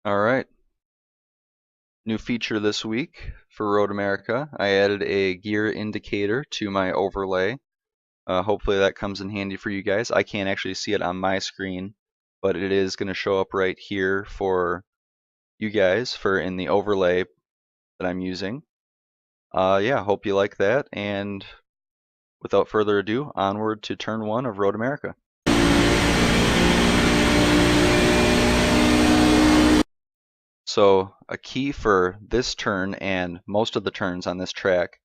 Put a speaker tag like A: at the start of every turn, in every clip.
A: Alright, new feature this week for Road America. I added a gear indicator to my overlay. Hopefully that comes in handy for you guys. I can't actually see it on my screen, but it is going to show up right here for you guys for in the overlay that I'm using. Yeah, hope you like that, and without further ado, onward to turn 1 of Road America. So a key for this turn and most of the turns on this track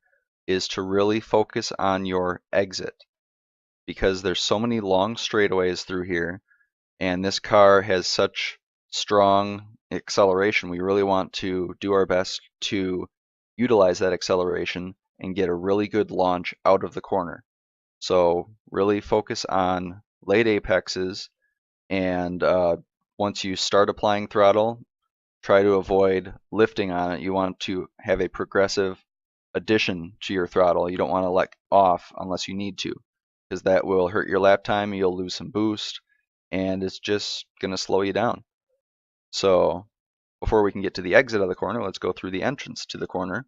A: is to really focus on your exit, because there's so many long straightaways through here and this car has such strong acceleration. We really want to do our best to utilize that acceleration and get a really good launch out of the corner. So really focus on late apexes, and once you start applying throttle, try to avoid lifting on it. You want to have a progressive addition to your throttle. You don't want to let off unless you need to, because that will hurt your lap time, you'll lose some boost, and it's just going to slow you down. So before we can get to the exit of the corner, let's go through the entrance to the corner.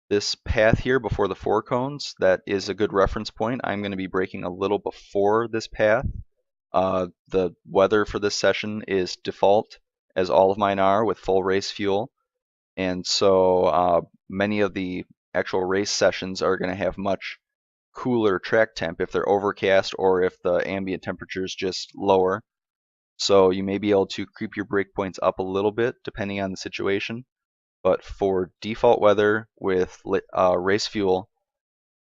A: This path here before the 4 cones, that is a good reference point. I'm going to be braking a little before this path. The weather for this session is default, as all of mine are, with full race fuel. And so many of the actual race sessions are going to have much cooler track temp if they're overcast or if the ambient temperature is just lower. So you may be able to creep your brake points up a little bit depending on the situation. But for default weather with race fuel,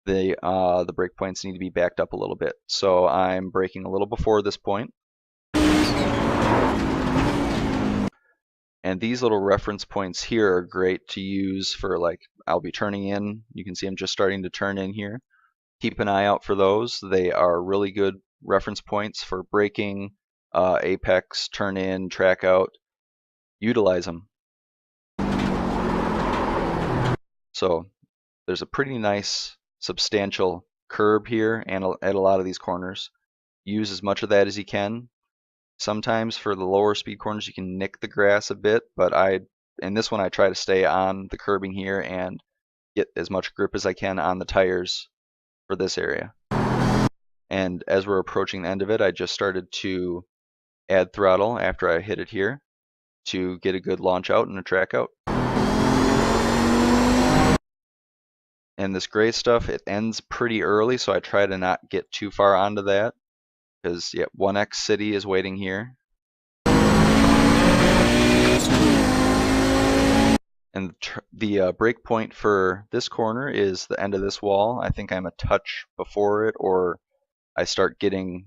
A: the brake points need to be backed up a little bit. So I'm braking a little before this point. And these little reference points here are great to use for, like, I'll be turning in. You can see I'm just starting to turn in here. Keep an eye out for those. They are really good reference points for braking, apex, turn in, track out. Utilize them. So there's a pretty nice substantial curb here and at a lot of these corners. Use as much of that as you can. Sometimes for the lower speed corners you can nick the grass a bit, but in this one I try to stay on the curbing here and get as much grip as I can on the tires for this area. And as we're approaching the end of it, I just started to add throttle after I hit it here to get a good launch out and a track out. And this gray stuff, it ends pretty early, so I try to not get too far onto that, because 1X City is waiting here. And the break point for this corner is the end of this wall. I think I'm a touch before it, or I start getting,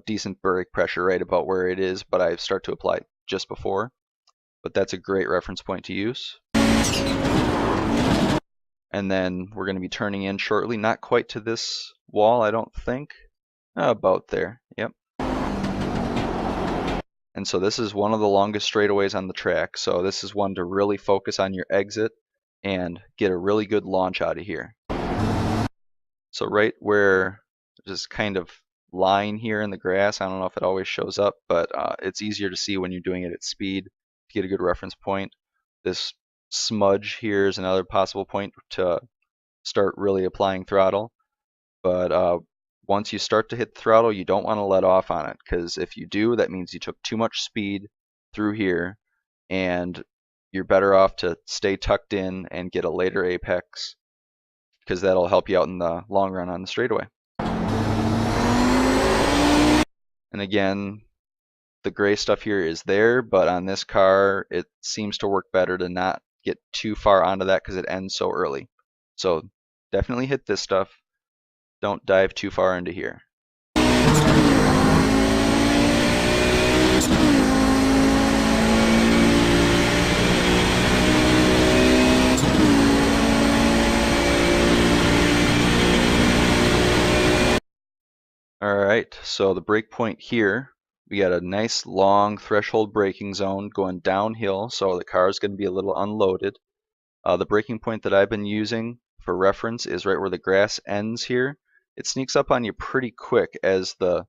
A: decent brake pressure right about where it is, but I start to apply just before. But that's a great reference point to use. And then we're going to be turning in shortly, not quite to this wall, I don't think. About there, yep. And so this is one of the longest straightaways on the track, so this is one to really focus on your exit and get a really good launch out of here. So right where there's this kind of line here in the grass, I don't know if it always shows up, but it's easier to see when you're doing it at speed to get a good reference point. This smudge here is another possible point to start really applying throttle. But once you start to hit the throttle, you don't want to let off on it, because if you do, that means you took too much speed through here, and you're better off to stay tucked in and get a later apex, because that'll help you out in the long run on the straightaway. And again, the gray stuff here is there, but on this car it seems to work better to not get too far onto that because it ends so early. So definitely hit this stuff. Don't dive too far into here. Alright, so the brake point here, we got a nice long threshold braking zone going downhill, so the car is going to be a little unloaded. The braking point that I've been using for reference is right where the grass ends here. It sneaks up on you pretty quick as the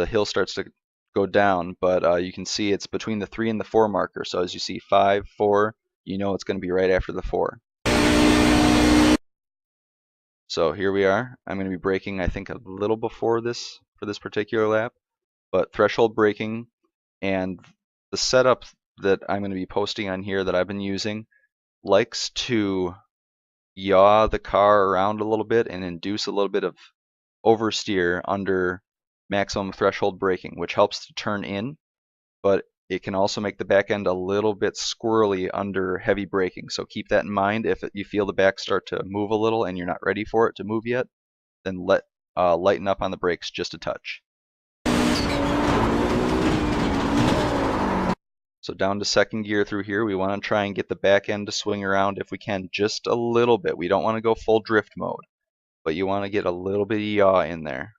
A: hill starts to go down, but you can see it's between the 3 and the 4 marker. So as you see 5, 4, you know it's going to be right after the 4. So here we are. I'm going to be braking, I think, a little before this for this particular lap, but threshold braking, and the setup that I'm going to be posting on here that I've been using likes to yaw the car around a little bit and induce a little bit of oversteer under maximum threshold braking, which helps to turn in, but it can also make the back end a little bit squirrely under heavy braking. So keep that in mind. If you feel the back start to move a little and you're not ready for it to move yet, then lighten up on the brakes just a touch. So down to second gear through here, we want to try and get the back end to swing around if we can just a little bit. We don't want to go full drift mode, but you want to get a little bit of yaw in there.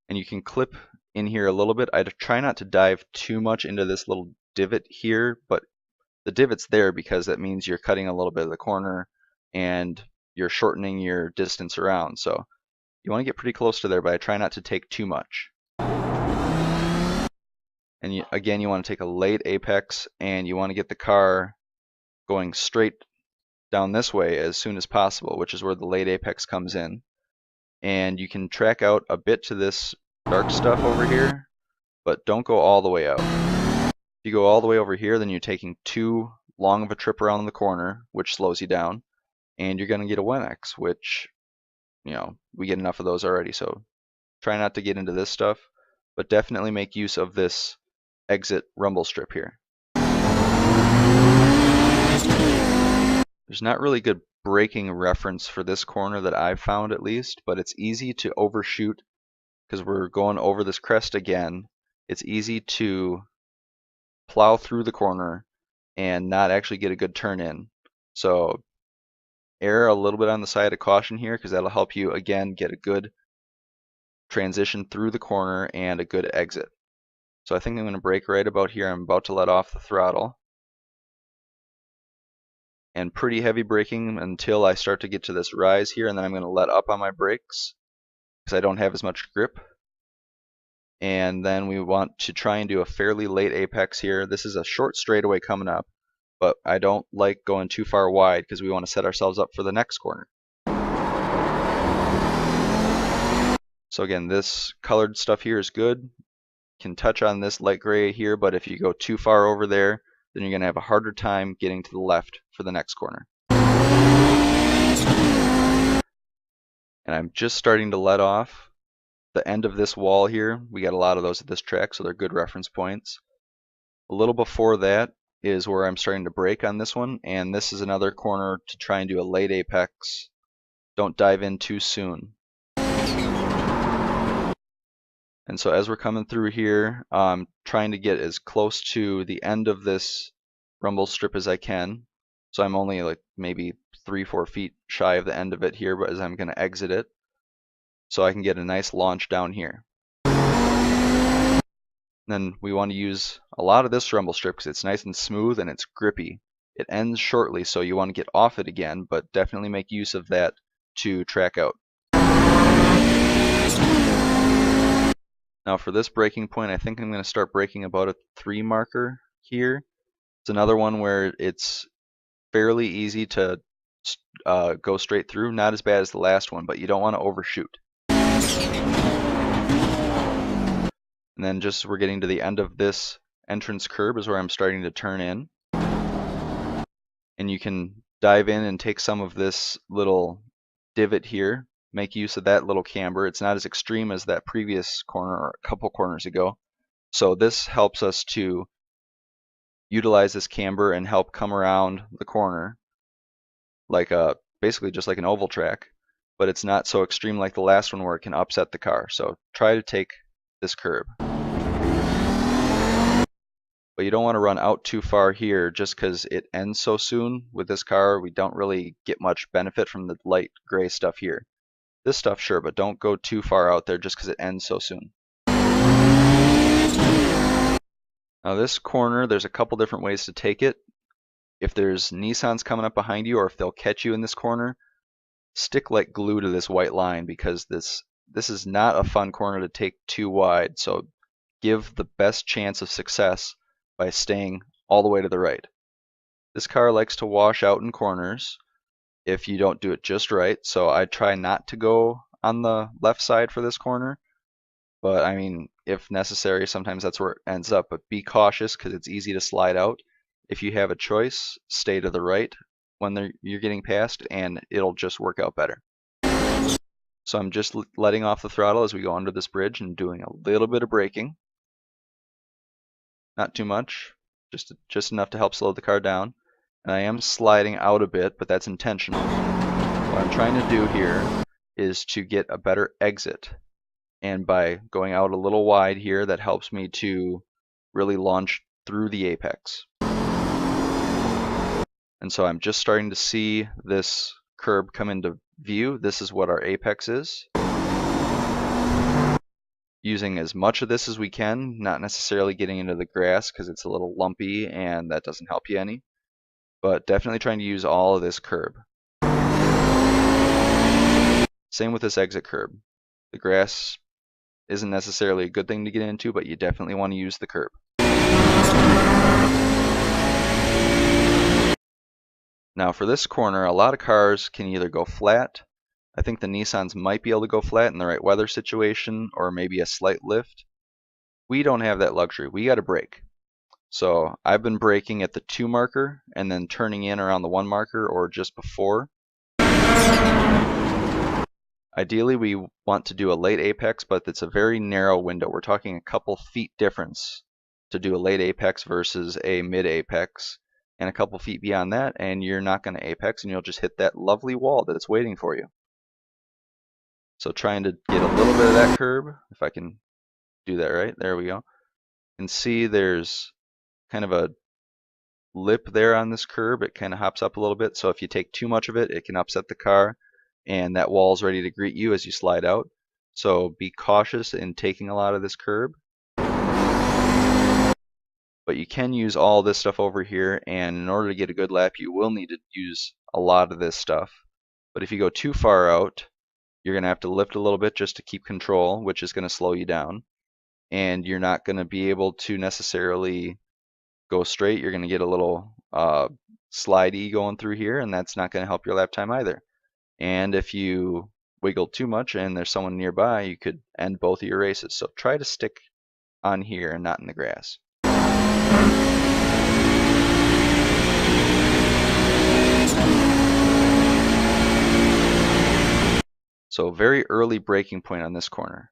A: And you can clip in here a little bit. I try not to dive too much into this little divot here, but the divot's there because that means you're cutting a little bit of the corner and you're shortening your distance around. So you want to get pretty close to there, but I try not to take too much. And again, you want to take a late apex, and you want to get the car going straight down this way as soon as possible, which is where the late apex comes in. And you can track out a bit to this dark stuff over here, but don't go all the way out. If you go all the way over here, then you're taking too long of a trip around the corner, which slows you down, and you're going to get a 1X, which, you know, we get enough of those already. So try not to get into this stuff, but definitely make use of this exit rumble strip here. There's not really good braking reference for this corner that I've found, at least, but it's easy to overshoot because we're going over this crest again. It's easy to plow through the corner and not actually get a good turn in. So err a little bit on the side of caution here, because that'll help you again get a good transition through the corner and a good exit. So I think I'm going to brake right about here. I'm about to let off the throttle. And pretty heavy braking until I start to get to this rise here, and then I'm going to let up on my brakes because I don't have as much grip. And then we want to try and do a fairly late apex here. This is a short straightaway coming up, but I don't like going too far wide because we want to set ourselves up for the next corner. So again, this colored stuff here is good. Can touch on this light gray here, but if you go too far over there, then you're going to have a harder time getting to the left for the next corner. And I'm just starting to let off the end of this wall here. We got a lot of those at this track, so they're good reference points. A little before that is where I'm starting to brake on this one, and this is another corner to try and do a late apex. Don't dive in too soon. And so as we're coming through here, I'm trying to get as close to the end of this rumble strip as I can. So I'm only like maybe 3-4 feet shy of the end of it here, but as I'm going to exit it, so I can get a nice launch down here. And then we want to use a lot of this rumble strip because it's nice and smooth and it's grippy. It ends shortly, so you want to get off it again, but definitely make use of that to track out. Now for this braking point, I think I'm going to start braking about a 3 marker here. It's another one where it's fairly easy to go straight through. Not as bad as the last one, but you don't want to overshoot. And then just we're getting to the end of this entrance curb is where I'm starting to turn in. And you can dive in and take some of this little divot here. Make use of that little camber. It's not as extreme as that previous corner or a couple corners ago. So this helps us to utilize this camber and help come around the corner like basically just like an oval track, but it's not so extreme like the last one where it can upset the car. So try to take this curb. But you don't want to run out too far here just because it ends so soon. With this car, we don't really get much benefit from the light gray stuff here. This stuff, sure, but don't go too far out there just because it ends so soon. Now this corner, there's a couple different ways to take it. If there's Nissans coming up behind you, or if they'll catch you in this corner, stick like glue to this white line, because this is not a fun corner to take too wide. So give the best chance of success by staying all the way to the right. This car likes to wash out in corners if you don't do it just right, so I try not to go on the left side for this corner, but I mean, if necessary, sometimes that's where it ends up, but be cautious because it's easy to slide out. If you have a choice, stay to the right when you're getting past, and it'll just work out better. So I'm just letting off the throttle as we go under this bridge and doing a little bit of braking. Not too much, just enough to help slow the car down. And I am sliding out a bit, but that's intentional. What I'm trying to do here is to get a better exit. And by going out a little wide here, that helps me to really launch through the apex. And so I'm just starting to see this curb come into view. This is what our apex is. Using as much of this as we can, not necessarily getting into the grass because it's a little lumpy and that doesn't help you any, but definitely trying to use all of this curb. Same with this exit curb. The grass isn't necessarily a good thing to get into, but you definitely want to use the curb. Now for this corner, a lot of cars can either go flat. I think the Nissans might be able to go flat in the right weather situation, or maybe a slight lift. We don't have that luxury. We got to brake. So I've been braking at the 2 marker and then turning in around the 1 marker or just before. Ideally we want to do a late apex, but it's a very narrow window. We're talking a couple feet difference to do a late apex versus a mid apex, and a couple feet beyond that and you're not going to apex and you'll just hit that lovely wall that it's waiting for you. So trying to get a little bit of that curb, if I can do that right, there we go. And see there's kind of a lip there on this curb. It kind of hops up a little bit, so if you take too much of it, it can upset the car, and that wall's ready to greet you as you slide out. So be cautious in taking a lot of this curb. But you can use all this stuff over here, and in order to get a good lap, you will need to use a lot of this stuff. But if you go too far out, you're going to have to lift a little bit just to keep control, which is going to slow you down. And you're not going to be able to necessarily go straight. You're going to get a little slidey going through here, and that's not going to help your lap time either. And if you wiggle too much and there's someone nearby, you could end both of your races. So try to stick on here and not in the grass. So very early braking point on this corner.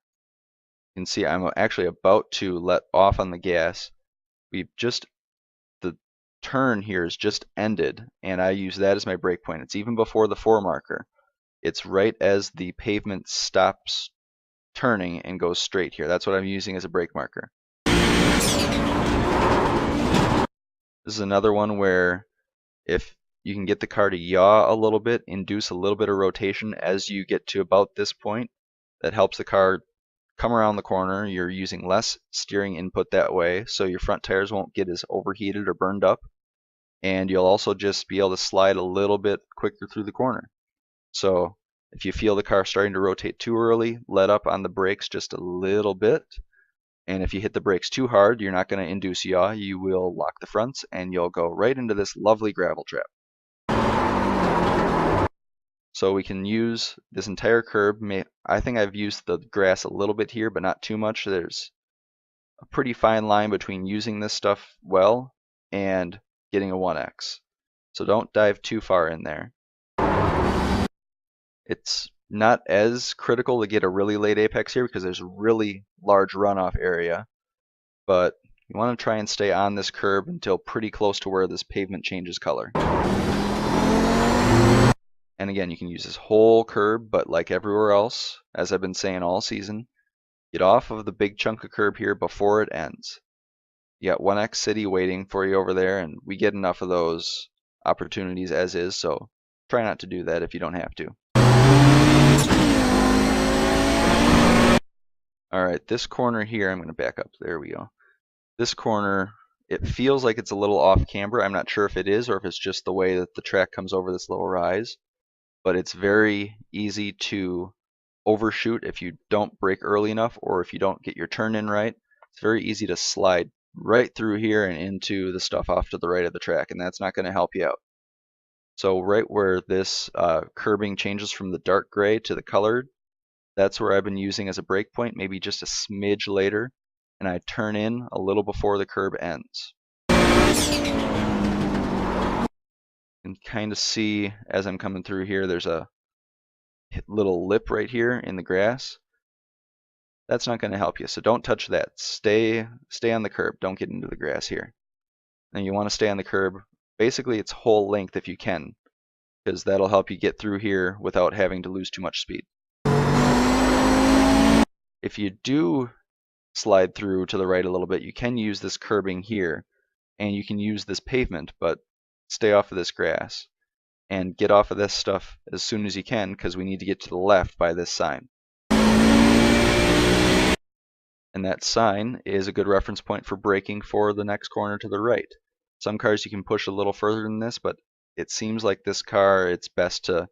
A: You can see I'm actually about to let off on the gas. The turn here is just ended, and I use that as my brake point. It's even before the 4 marker. It's right as the pavement stops turning and goes straight here. That's what I'm using as a brake marker. This is another one where if you can get the car to yaw a little bit, induce a little bit of rotation as you get to about this point, that helps the car come around the corner. You're using less steering input that way, so your front tires won't get as overheated or burned up, and you'll also just be able to slide a little bit quicker through the corner. So if you feel the car starting to rotate too early, let up on the brakes just a little bit. And if you hit the brakes too hard, you're not going to induce yaw. You will lock the fronts and you'll go right into this lovely gravel trap. So we can use this entire curb. I think I've used the grass a little bit here, but not too much. There's a pretty fine line between using this stuff well and getting a 1x. So don't dive too far in there. It's not as critical to get a really late apex here because there's a really large runoff area, but you want to try and stay on this curb until pretty close to where this pavement changes color. And again, you can use this whole curb, but like everywhere else, as I've been saying all season, get off of the big chunk of curb here before it ends. You got 1x City waiting for you over there, and we get enough of those opportunities as is, so try not to do that if you don't have to. Alright, this corner here, I'm going to back up. There we go. This corner, it feels like it's a little off camber. I'm not sure if it is or if it's just the way that the track comes over this little rise. But it's very easy to overshoot if you don't brake early enough or if you don't get your turn in right. it's very easy to slide right through here and into the stuff off to the right of the track, and that's not going to help you out. So right where this curbing changes from the dark gray to the colored, that's where I've been using as a brake point, maybe just a smidge later, and I turn in a little before the curb ends. You can kind of see as I'm coming through here, there's a little lip right here in the grass. That's not going to help you, so don't touch that. Stay on the curb. Don't get into the grass here. And you want to stay on the curb, basically its whole length if you can, because that'll help you get through here without having to lose too much speed. If you do slide through to the right a little bit, you can use this curbing here, and you can use this pavement, but stay off of this grass. And get off of this stuff as soon as you can, because we need to get to the left by this sign. And that sign is a good reference point for braking for the next corner to the right. Some cars you can push a little further than this, but it seems like this car, it's best to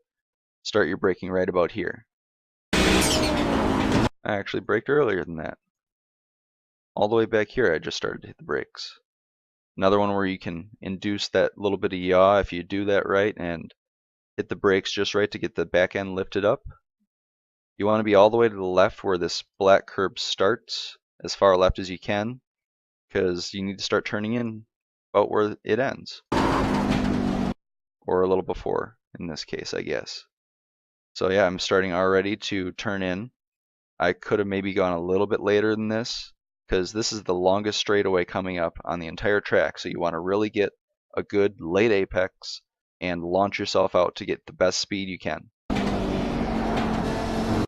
A: start your braking right about here. I actually braked earlier than that. All the way back here I just started to hit the brakes. Another one where you can induce that little bit of yaw if you do that right and hit the brakes just right to get the back end lifted up. You want to be all the way to the left where this black curb starts, as far left as you can, because you need to start turning in about where it ends. Or a little before, in this case, I guess. So yeah, I'm starting already to turn in. I could have maybe gone a little bit later than this, because this is the longest straightaway coming up on the entire track, so you want to really get a good late apex and launch yourself out to get the best speed you can.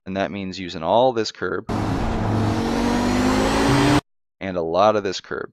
A: And that means using all this curb and a lot of this curb.